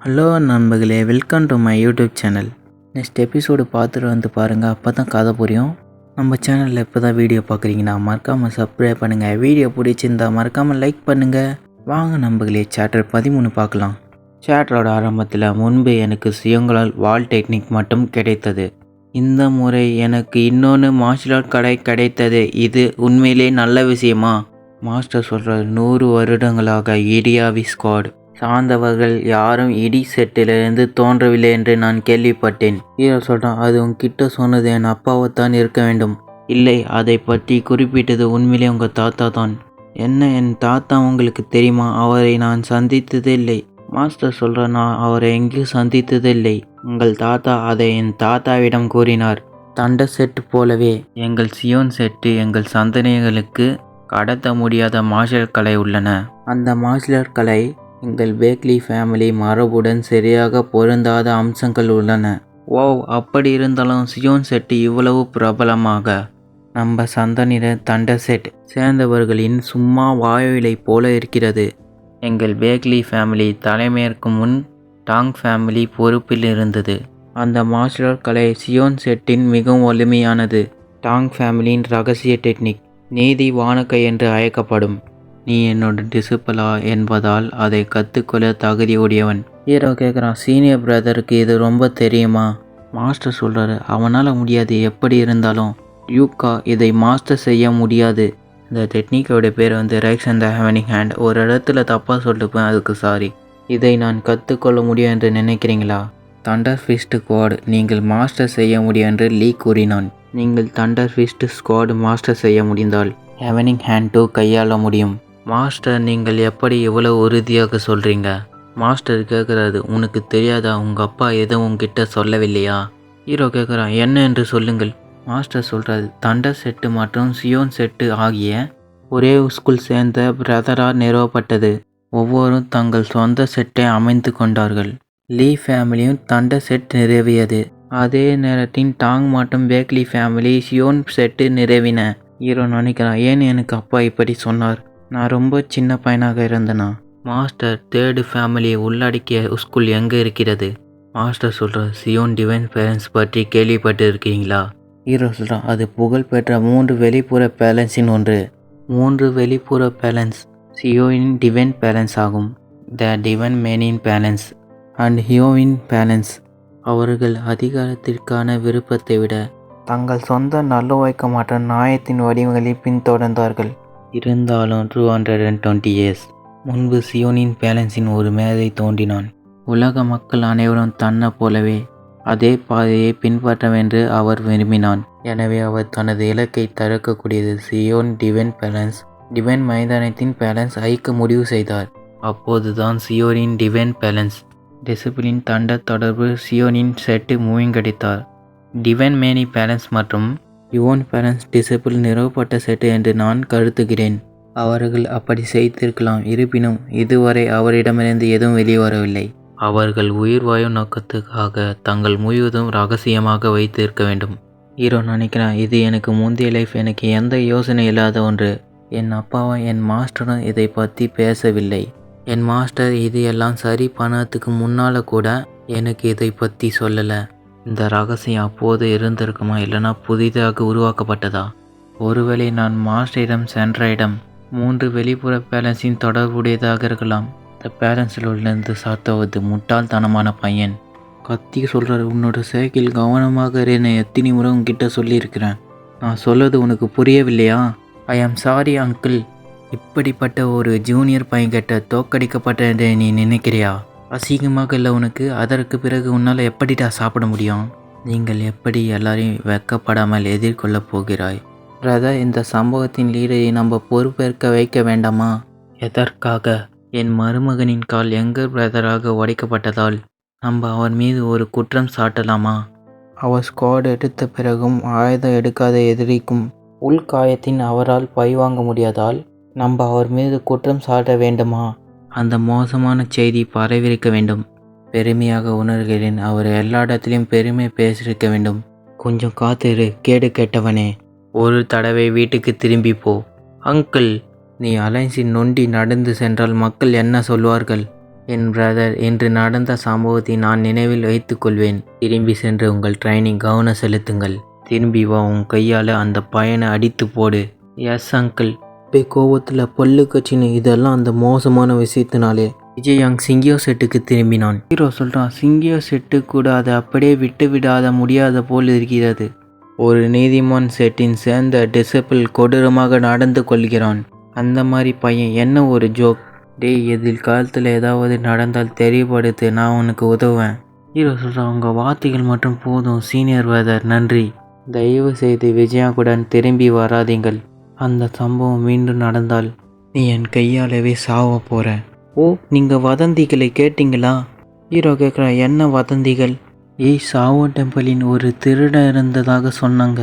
Hello நண்பர்களே, welcome to my YouTube channel. Next episode பார்த்துட்டு வந்து பாருங்கள், அப்போ தான் கதை புரியும். நம்ம சேனலில் இப்போ தான் வீடியோ பார்க்குறீங்கன்னா மறக்காமல் சப்ஸ்கிரைப் பண்ணுங்கள். வீடியோ பிடிச்சிருந்தா மறக்காமல் லைக் பண்ணுங்கள். வாங்க நண்பர்களே, சாப்டர் 13 பார்க்கலாம். சாப்டரோட ஆரம்பத்தில் முன்பு எனக்கு சுயங்களால் வால் டெக்னிக் மட்டும் கிடைத்தது. இந்த முறை எனக்கு இன்னொன்று மார்ஷல் ஆர்ட் கடை கிடைத்தது. இது உண்மையிலே நல்ல விஷயமா? மாஸ்டர் சொல்கிறார், 100 வருடங்களாக இடியாவி ஸ்குவாட் சார்ந்தவர்கள் யாரும் இடி செட்டிலிருந்து தோன்றவில்லை என்று நான் கேள்விப்பட்டேன். ஹீரோ சொல்கிறான், அது உங்ககிட்ட சொன்னது என் அப்பாவைத்தான் இருக்க வேண்டும். இல்லை, அதை பற்றி குறிப்பிட்டது உண்மையிலே உங்கள் தாத்தா தான். என்ன, என் தாத்தா உங்களுக்கு தெரியுமா? அவரை நான் சந்தித்ததே இல்லை. மாஸ்டர் சொல்கிறார், நான் அவரை எங்கேயும் சந்தித்ததே இல்லை. உங்கள் தாத்தா அதை என் தாத்தாவிடம் கூறினார். தண்டர் செட்டு போலவே எங்கள் சியோன் செட்டு எங்கள் சந்ததிகளுக்கு கடத்த முடியாத மார்ஷல் கலை உள்ளன. அந்த மார்ஷல் கலை எங்கள் பேக்லி ஃபேமிலி மரபுடன் சரியாக பொருந்தாத அம்சங்கள் உள்ளன. ஓ, அப்படி இருந்தாலும் சியோன் செட்டு இவ்வளவு பிரபலமாக நம்ம சந்தனிட தண்டர் செட் சேர்ந்தவர்களின் சும்மா வாயிலை போல இருக்கிறது. எங்கள் பேக்லி ஃபேமிலி தலைமையேற்கும் முன் டாங் ஃபேமிலி பொறுப்பில் இருந்தது. அந்த மார்ஷல் கலை சியோன் செட்டின் மிகவும் வலிமையானது. டாங் ஃபேமிலியின் ரகசிய டெக்னிக் நீதி வானக்கை என்று அழைக்கப்படும். நீ என்னோட டிசிப்பிளா என்பதால் அதை கற்றுக்கொள்ள தகுதியுடையவன். ஹீரோ கேட்குறான், சீனியர் பிரதருக்கு இது ரொம்ப தெரியுமா? மாஸ்டர் சொல்கிறாரு, அவனால் முடியாது. எப்படி இருந்தாலும் யூகா இதை மாஸ்டர் செய்ய முடியாது. இந்த டெக்னிக்கோட பேர் ரைட்ஸ் அண்ட் த ஹேவனிங் ஹேண்ட். ஒரு இடத்துல தப்பாக சொல்லிட்டுப்பேன், அதுக்கு சாரி. இதை நான் கற்றுக்கொள்ள முடியும் என்று நினைக்கிறீங்களா? தண்டர் ஃபிஸ்ட் ஸ்குவாட் நீங்கள் மாஸ்டர் செய்ய முடியும் என்று லீ கூறினான். நீங்கள் தண்டர் ஃபிஸ்ட் ஸ்குவாட் மாஸ்டர் செய்ய முடிந்தால் ஹேவனிங் ஹேண்ட் 2 கையாள முடியும். மாஸ்டர், நீங்கள் எப்படி இவ்வளவு உறுதியாக சொல்கிறீங்க? மாஸ்டர் கேட்குறாரு, உனக்கு தெரியாதா? உங்கள் அப்பா எதுவும் உங்ககிட்ட சொல்லவில்லையா? ஹீரோ கேட்குறான், என்ன என்று சொல்லுங்கள். மாஸ்டர் சொல்கிறாரு, தண்டர் செட்டு மற்றும் சியோன் செட்டு ஆகிய ஒரே ஸ்கூல் சேர்ந்த பிரதரால் நிறுவப்பட்டது. ஒவ்வொருவரும் தங்கள் சொந்த செட்டை அமைத்து கொண்டார்கள். லீ ஃபேமிலியும் தண்டர் செட் நிறுவியது. அதே நேரத்தில் டாங் மற்றும் பேக்லி ஃபேமிலி சியோன் செட்டு நிறுவின. ஹீரோ நினைக்கிறான், ஏன் எனக்கு அப்பா இப்படி சொன்னார்? நான் ரொம்ப சின்ன பையனாக இருந்தேனா? மாஸ்டர், தேர்டு ஃபேமிலியை உள்ளடக்கிய ஸ்கூல் எங்கே இருக்கிறது? மாஸ்டர் சொல்கிறார், சியோன் டிவைன் பேலன்ஸ் பற்றி கேள்விப்பட்டு இருக்கீங்களா? ஹீரோ சொல்கிறான், அது புகழ்பெற்ற 3 வெளிப்புற பேலன்ஸின் ஒன்று. 3 வெளிப்புற பேலன்ஸ் சியோனின் டிவைன் பேலன்ஸ் ஆகும். த டிவைன் மேனின் பேலன்ஸ் அண்ட் ஹியோவின் பேலன்ஸ். அவர்கள் அதிகாரத்திற்கான விருப்பத்தை விட தங்கள் சொந்த நல்லொழுக்க மற்றும் நியாயத்தின் வடிவங்களை பின்தொடர்ந்தார்கள். இருந்தாலும் 220 years முன்பு சியோனின் பேலன்ஸின் ஒரு மேதை தோன்றினான். உலக மக்கள் அனைவரும் தன்னை போலவே அதே பாதையை பின்பற்றவென்று அவர் விரும்பினான். எனவே அவர் தனது இலக்கை தடுக்கக்கூடியது சியோன் டிவைன் பேலன்ஸ் டிவைன் மைதானத்தின் பேலன்ஸ் ஐக்க முடிவு செய்தார். அப்போதுதான் சியோனின் டிவைன் பேலன்ஸ் டிசிப்ளின் தண்ட தொடர்பு சியோனின் செட்டு மூவிங் கிடைத்தார். டிவைன் மேனி பேலன்ஸ் மற்றும் யுவோன் பேலன்ஸ் டிசிபிள் நிறுவப்பட்ட செட்டு என்று நான் கருதுகிறேன். அவர்கள் அப்படி செய்திருக்கலாம். இருப்பினும் இதுவரை அவரிடமிருந்து எதுவும் வெளிவரவில்லை. அவர்கள் உயிர் வாயு நோக்கத்துக்காக தங்கள் முழுவதும் ரகசியமாக வைத்திருக்க வேண்டும். ஹீரோ நினைக்கிறான், இது எனக்கு முந்தைய லைஃப். எனக்கு எந்த யோசனை இல்லாத ஒன்று. என் அப்பாவும் என் மாஸ்டரும் இதை பற்றி பேசவில்லை. என் மாஸ்டர் இது எல்லாம் சரி பண்ணதுக்கு முன்னால் கூட எனக்கு இதை பற்றி சொல்லலை. இந்த ரகசியம் அப்போது இருந்திருக்குமா, இல்லைனா புதிதாக உருவாக்கப்பட்டதா? ஒருவேளை நான் மாஸ்டரிடம் சென்ற இடம் 3 வெளிப்புற பேலன்ஸின் தொடர்புடையதாக இருக்கலாம். இந்த பேலன்ஸில் உள்ளிருந்து சாத்தவது முட்டாள்தனமான பையன். கத்தி சொல்கிறார், உன்னோட சைக்கிள் கவனமாக நான் எத்தனை முறை உங்ககிட்ட சொல்லியிருக்கிறேன். நான் சொல்வது உனக்கு புரியவில்லையா? ஐ ஆம் சாரி அங்கிள். இப்படிப்பட்ட ஒரு ஜூனியர் பையன்கிட்ட தோக்கடிக்கப்பட்ட என்று நீ நினைக்கிறியா? அசிங்கமாக இல்லை உனக்கு? அதற்கு பிறகு உன்னால் எப்படிடா சாப்பிட முடியும்? நீங்கள் எப்படி எல்லாரையும் வெக்கப்படாமல் எதிர்கொள்ளப் போகிறாய்? பிரதர், இந்த சம்பவத்தின் லீடரை நம்ம பொறுப்பேற்க வைக்க வேண்டாமா? எதற்காக? என் மருமகனின் கால் எங்கர் பிரதராக உடைக்கப்பட்டதால் நம்ம அவர் மீது ஒரு குற்றம் சாட்டலாமா? அவர் ஸ்குவாட் எடுத்த பிறகும் ஆயுதம் எடுக்காத எதிரிக்கும் உள்காயத்தின் அவரால் பழிவாங்க முடியாதால் நம்ம அவர் மீது குற்றம் சாட்ட வேண்டுமா? அந்த மோசமான செய்தி பரவிருக்க வேண்டும். பெருமையாக உணர்கிறேன். அவர் எல்லா இடத்திலையும் பெருமை பேசியிருக்க வேண்டும். கொஞ்சம் காத்திரு, கேடு கெட்டவனே. ஒரு தடவை வீட்டுக்கு திரும்பி போ. அங்கிள், நீ அலைன்ஸின் நொண்டி நடந்து சென்றால் மக்கள் என்ன சொல்வார்கள்? என் பிரதர், இன்று நடந்த சம்பவத்தை நான் நினைவில் வைத்துக்கொள்வேன். திரும்பி சென்று உங்கள் ட்ரைனிங் கவனம் செலுத்துங்கள். திரும்பி வா, உன் கையால் அந்த பையனை அடித்து போடு. Yes uncle. இப்போ கோவத்தில் பல்லு கட்சின்னு இதெல்லாம் அந்த மோசமான விஷயத்தினாலே விஜய் யங் சிங்கியோ செட்டுக்கு திரும்பினான். ஹீரோ சொல்கிறான், சிங்கியோ செட்டு கூட அதை அப்படியே விட்டு விடாத முடியாத போல் இருக்கிறது. ஒரு நீதிமான் செட்டின் சேர்ந்த டிசபிள் கொடூரமாக நடந்து கொள்கிறான். அந்த மாதிரி பையன் என்ன ஒரு ஜோக். டேய், எதிர்காலத்தில் ஏதாவது நடந்தால் தெரியப்படுத்து, நான் உனக்கு உதவுவேன். ஹீரோ சொல்கிறான், உங்கள் வார்த்தைகள் மட்டும் போதும் சீனியர் பிரதர், நன்றி. தயவு செய்து விஜயாவுடன் திரும்பி வராதீங்கள். அந்த சம்பவம் மீண்டும் நடந்தால் நீ என் கையாலவே சாவ போகிற. ஓ, நீங்கள் வதந்திகளை கேட்டிங்களா? ஹீரோ கேட்குறான், என்ன வதந்திகள்? ஏய், சாவோன் டெம்பிளின் ஒரு திருடன் இருந்ததாக சொன்னாங்க.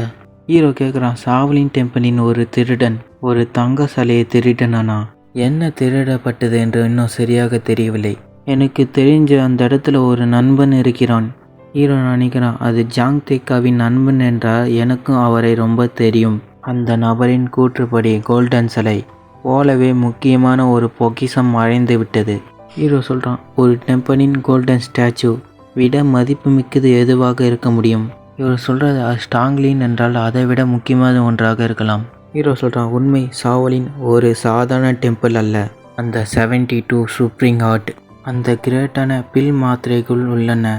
ஹீரோ கேட்குறான், சாவலின் டெம்பிளின் ஒரு திருடன் ஒரு தங்க சிலையை திருடனானா? என்ன திருடப்பட்டது என்று இன்னும் சரியாக தெரியவில்லை. எனக்கு தெரிஞ்ச அந்த இடத்துல ஒரு நண்பன் இருக்கிறான். ஹீரோ நினைக்கிறான், அது ஜாங் தேக்காவின் நண்பன் என்றால் எனக்கும் அவரை ரொம்ப தெரியும். அந்த நபரின் கூற்றுப்படி கோல்டன் சிலை போலவே முக்கியமான ஒரு பொக்கிஷம் மறைந்து விட்டது. ஹீரோ சொல்கிறான், ஒரு டெம்பிளின் கோல்டன் ஸ்டாச்சு விட மதிப்புமிக்கது எதுவாக இருக்க முடியும்? இவர் சொல்கிறது ஸ்டாங்லின் என்றால் அதை விட முக்கியமான ஒன்றாக இருக்கலாம். ஹீரோ சொல்கிறான், உண்மை சாவலின் ஒரு சாதாரண டெம்பிள் அல்ல. அந்த 72 சுப்ரீம் ஹார்ட், அந்த கிரேட்டான பில் மாத்திரைகள் உள்ளன.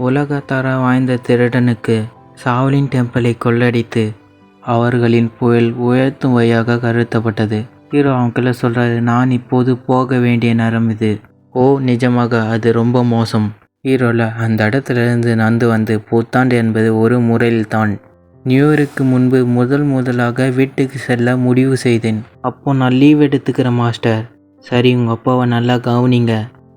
உலகத்தர வாய்ந்த திருடனுக்கு சாவலின் டெம்பிளை கொள்ளடித்து அவர்களின் புயல் உயர்த்தும் வழியாக கருத்தப்பட்டது. ஹீரோ அவங்கள சொல்கிறாரு, நான் இப்போது போக வேண்டிய நேரம் இது. ஓ நிஜமாக? அது ரொம்ப மோசம். ஹீரோவில் அந்த இடத்துலேருந்து நடந்து வந்து புத்தாண்டு என்பது ஒரு முறையில்தான். நியூ இயருக்கு முன்பு முதலாக வீட்டுக்கு செல்ல முடிவு செய்தேன். அப்போ நான் லீவ் எடுத்துக்கிறேன் மாஸ்டர். சரி, உங்கள் அப்பாவை நல்லா கவனிங்க.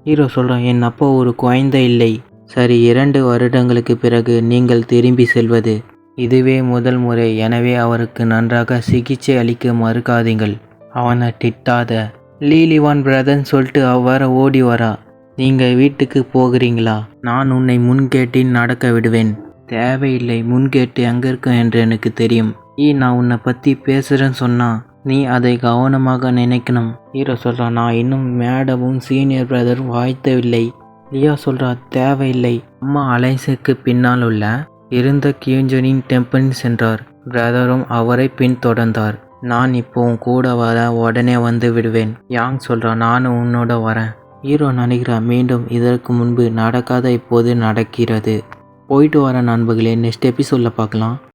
ஹீரோ சொல்கிறான், என் அப்பா ஒரு குழந்தை இல்லை. சரி, 2 வருடங்களுக்கு பிறகு நீங்கள் திரும்பி செல்வது இதுவே முதல் முறை. எனவே அவருக்கு நன்றாக சிகிச்சை அளிக்க மறுக்காதீங்கள். அவனை திட்டாத. லீலிவான் பிரதர்ன்னு சொல்லிட்டு அவ்வாறு ஓடி வரா. நீங்கள் வீட்டுக்கு போகிறீங்களா? நான் உன்னை முன்கேட்டில் நடக்க விடுவேன். தேவையில்லை, முன்கேட்டு எங்கே இருக்கும் என்று எனக்கு தெரியும். நான் உன்னை பற்றி பேசுகிறேன்னு சொன்னா நீ அதை கவனமாக நினைக்கணும். ஹீரோ சொல்கிறான், நான் இன்னும் மேடமும் சீனியர் பிரதரும் வாழ்த்தவில்லை. லியா சொல்கிறா, தேவையில்லை. அம்மா அலைன்ஸுக்கு பின்னால் உள்ள இருந்த கியூஞ்சனின் டெம்பிள் சென்றார். பிரதரும் அவரை பின்தொடர்ந்தார். நான் இப்போ கூட வர உடனே வந்து விடுவேன். யாங் சொல்கிறான், நானும் உன்னோட வரேன். ஹீரோ நினைக்கிறான், மீண்டும் இதற்கு முன்பு நடக்காத இப்போது நடக்கிறது. போயிட்டு வர நண்பர்களே, நெக்ஸ்ட் எபிசோடில் பார்க்கலாம்.